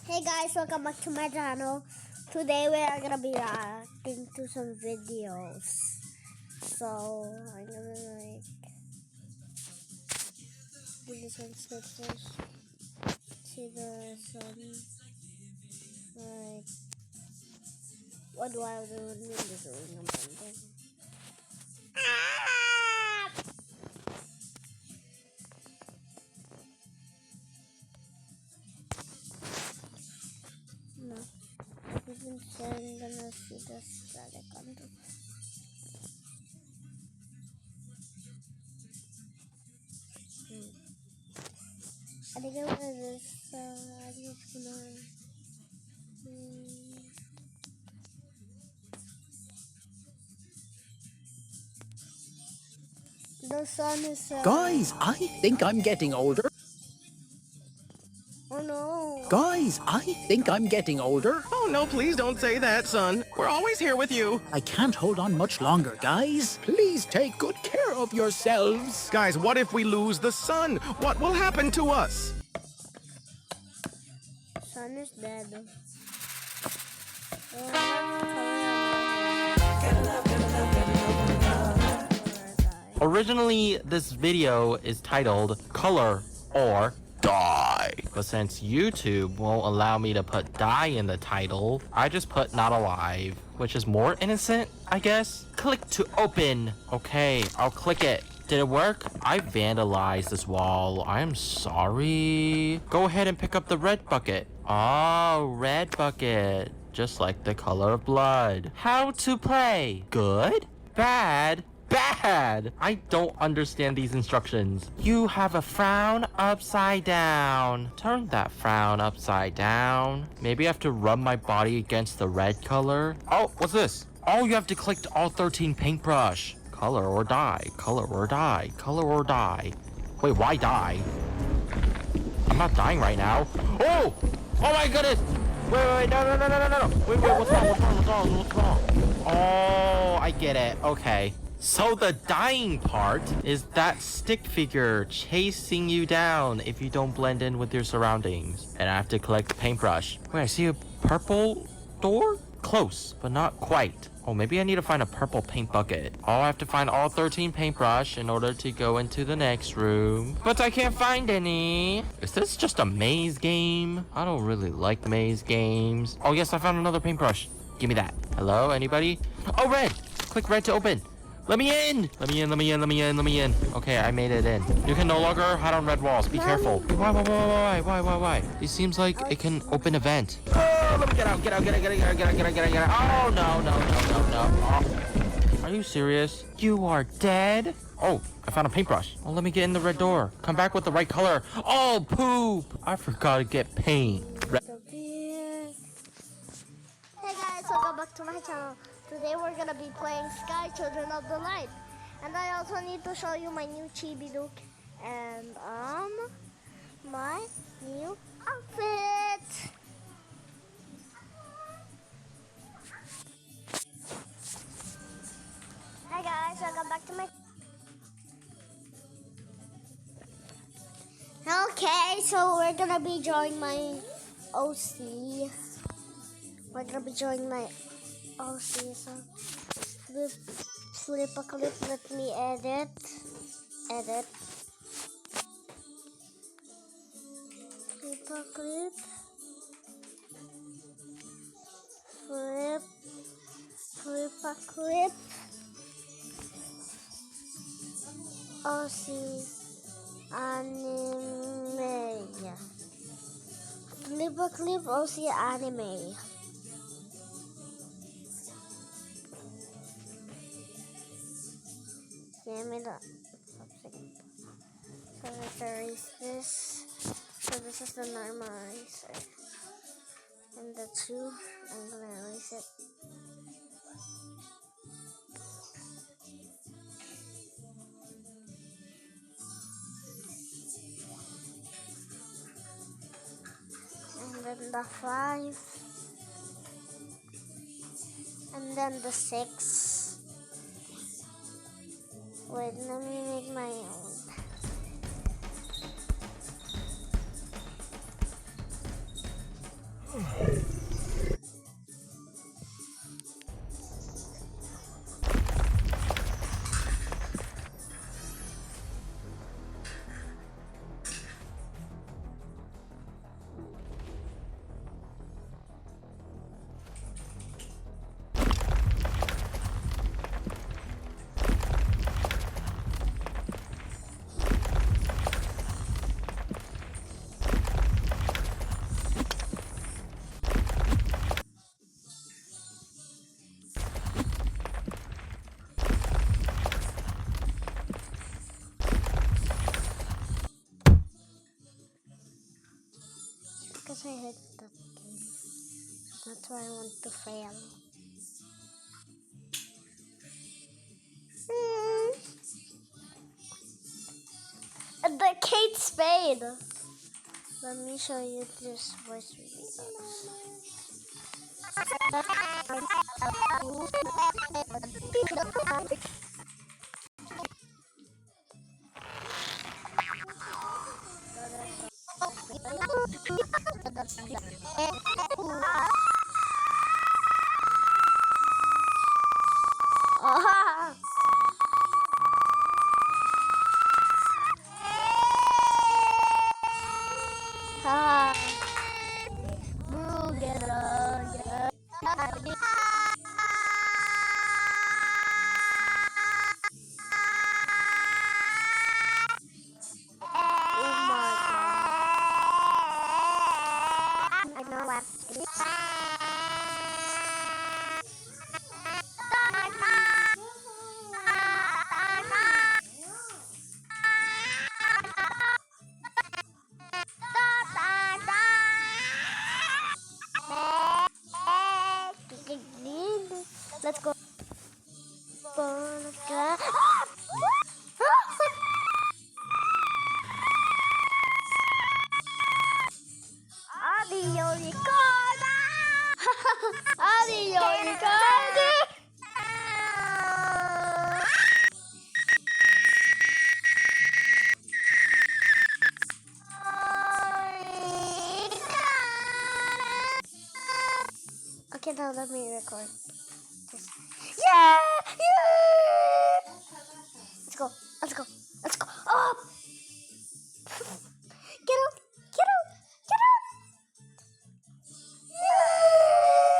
Hey guys, welcome back to my channel. Today we are gonna be reacting to some videos. So I'm gonna do this one first. See the sun. Like, what do I do with this doing something? No, we can say I'm gonna see the static on the. I think I'm gonna do this. I'm just gonna. The sun is. Guys, I think I'm getting older. Oh no. Guys, I think I'm getting older. Oh, no, please don't say that, son. We're always here with you. I can't hold on much longer, guys. Please take good care of yourselves. Guys, what if we lose the sun? What will happen to us? Sun is dead. Originally, this video is titled Color or Die. But since YouTube won't allow me to put die in the title, I just put not alive, which is more innocent, I guess. Click to open. Okay, I'll click it. Did it work? I vandalized this wall. I'm sorry. Go ahead and pick up the red bucket. Oh, red bucket. Just like the color of blood. How to play? Good? Bad? Bad! I don't understand these instructions. You have a frown upside down. Turn that frown upside down. Maybe I have to rub my body against the red color. Oh, what's this? Oh, you have to click all 13 paintbrush. Color or die. Color or die. Color or die. Wait, why die? I'm not dying right now. Oh! Oh my goodness! Wait, no. Wait, what's wrong? Oh, I get it. Okay. So the dying part is that stick figure chasing you down if you don't blend in with your surroundings. And I have to collect the paintbrush. Wait, I see a purple door? Close, but not quite. Oh, maybe I need to find a purple paint bucket. Oh, I have to find all 13 paintbrush in order to go into the next room. But I can't find any. Is this just a maze game? I don't really like maze games. Oh, yes, I found another paintbrush. Give me that. Hello, anybody? Oh, red. Click red to open. Let me in! Let me in. Okay, I made it in. You can no longer hide on red walls. Be careful. Why? It seems like it can open a vent. Oh, let me get out. Oh, no. Oh. Are you serious? You are dead? Oh, I found a paintbrush. Oh, let me get in the red door. Come back with the right color. Oh, poop! I forgot to get paint. Hey guys, welcome back to my channel. Today we're gonna be playing Sky Children of the Light. And I also need to show you my new chibi look and my new outfit. Hi guys, welcome back to my. Okay, so we're gonna be drawing my OC. We're gonna be drawing my OC. So flip a clip. Let me edit. Flip a clip. Flip a clip. OC anime. Flip a clip. OC anime. Give me the something. So let's erase this. So this is the normal eraser. And the 2, I'm gonna erase it. And then the 5. And then the 6. Wait, let me make my own. Because I hate that game. That's why I want to fail. The Kate Spade. Let me show you this voice reveal. Ah. Ah. Let's go. Audio recorder. Audio recorder. Okay, now let me record. Yeah! Yeah! Let's go. Let's go. Let's go. Up! Get up! Get up! Get up! Yeah!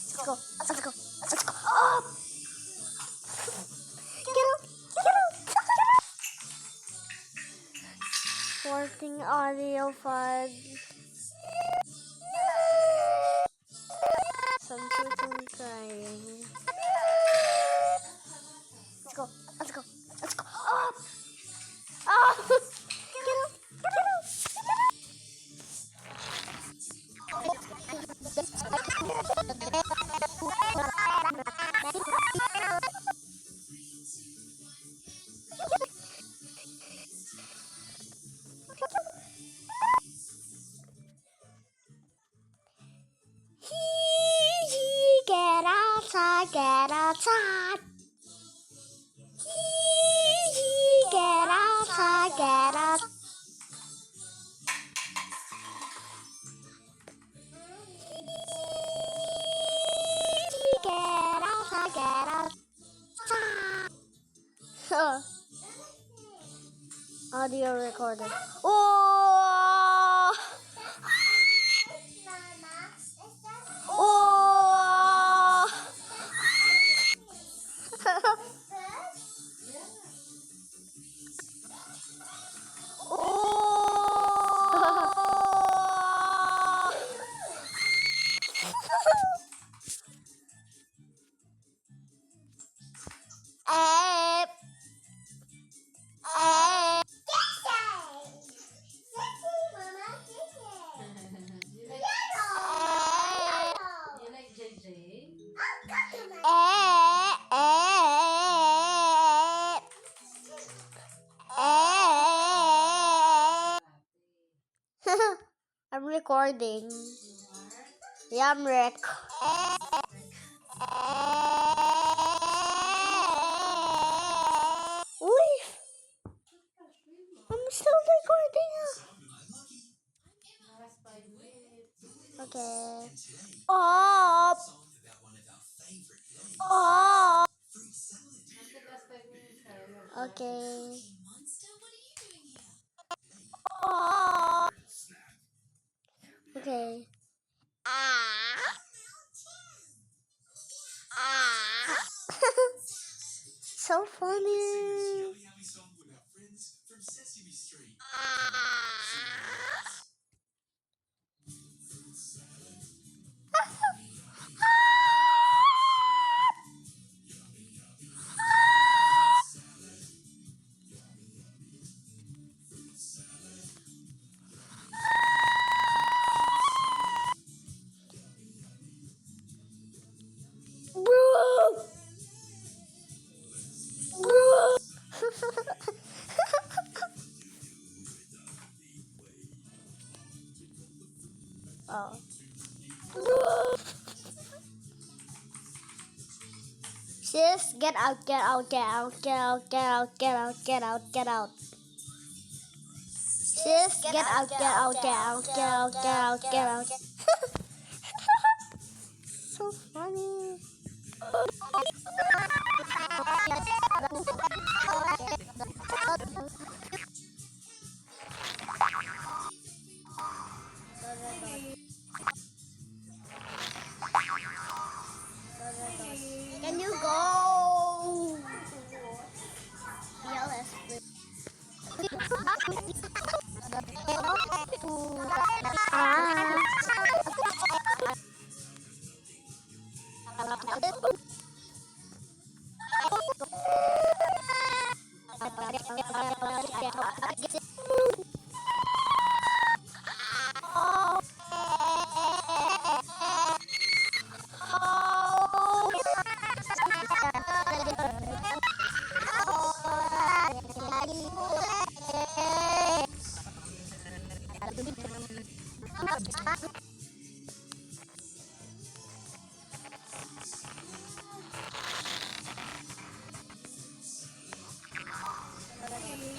Let's go. Let's go. Let's go. Up! Get up! Get up! Get up! Working audio file. Some children crying. Let's go. Let's go. Let's go. Up! Up! Get up! Get up! Get up! Get outside, get outside. Get outside, get out. Get outside, get outside. Audio recorder. Oh! Oh! I'm recording. Yeah, I'm Rick. Uy! I'm still recording. Okay. Up. Up. Okay. Up. Okay. So funny. Bro. Bro. Oh. Sis, get out, get out, get out, get out, get out, get out, get out, get out. Sis, get out, get out, get out, get out, get out, get out. So funny. Can you go? Yellow.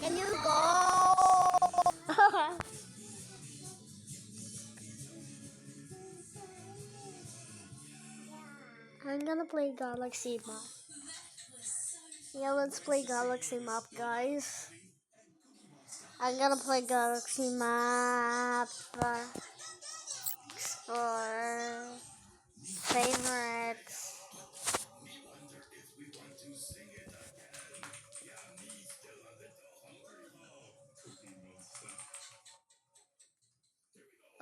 Can you go? I'm gonna play Galaxy Map. Yeah, let's play Galaxy Map, guys. I'm gonna play Galaxy Map. Explore. Favorites.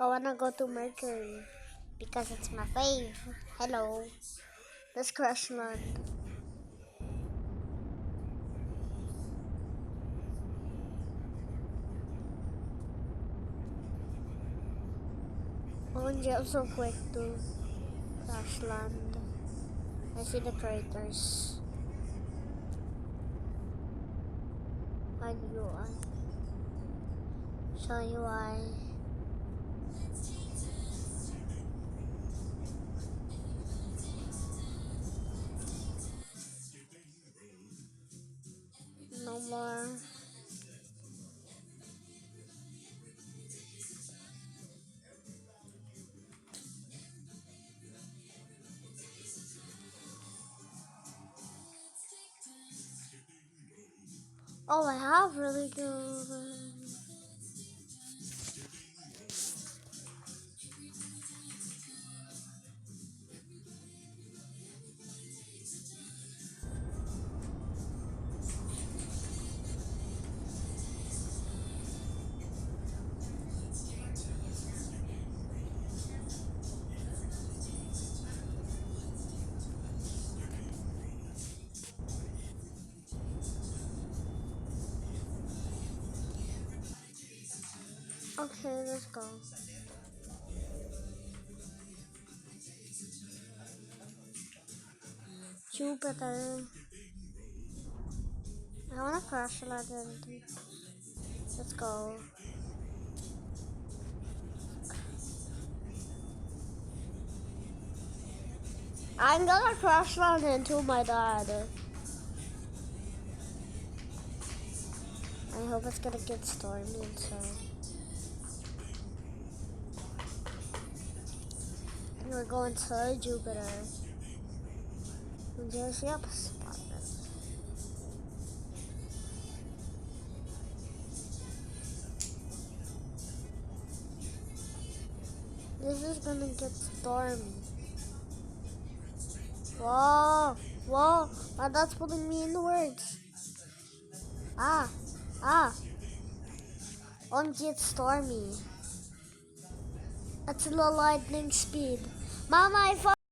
I wanna go to Mercury because it's my fave. Hello. Let's crash land. OMG, I'm so quick to crash land. I see the craters. Hide UI. Show UI. No more. Oh, I have really good. Okay, let's go. Jupiter. I wanna crash land. Let's go. I'm gonna crash land into my dad. I hope it's gonna get stormy and so. We're going to Jupiter. Just, yep, spot it. This is gonna get stormy. Whoa, whoa, oh, that's putting me in the words. OMG, it's stormy. That's a little lightning speed. Mama, I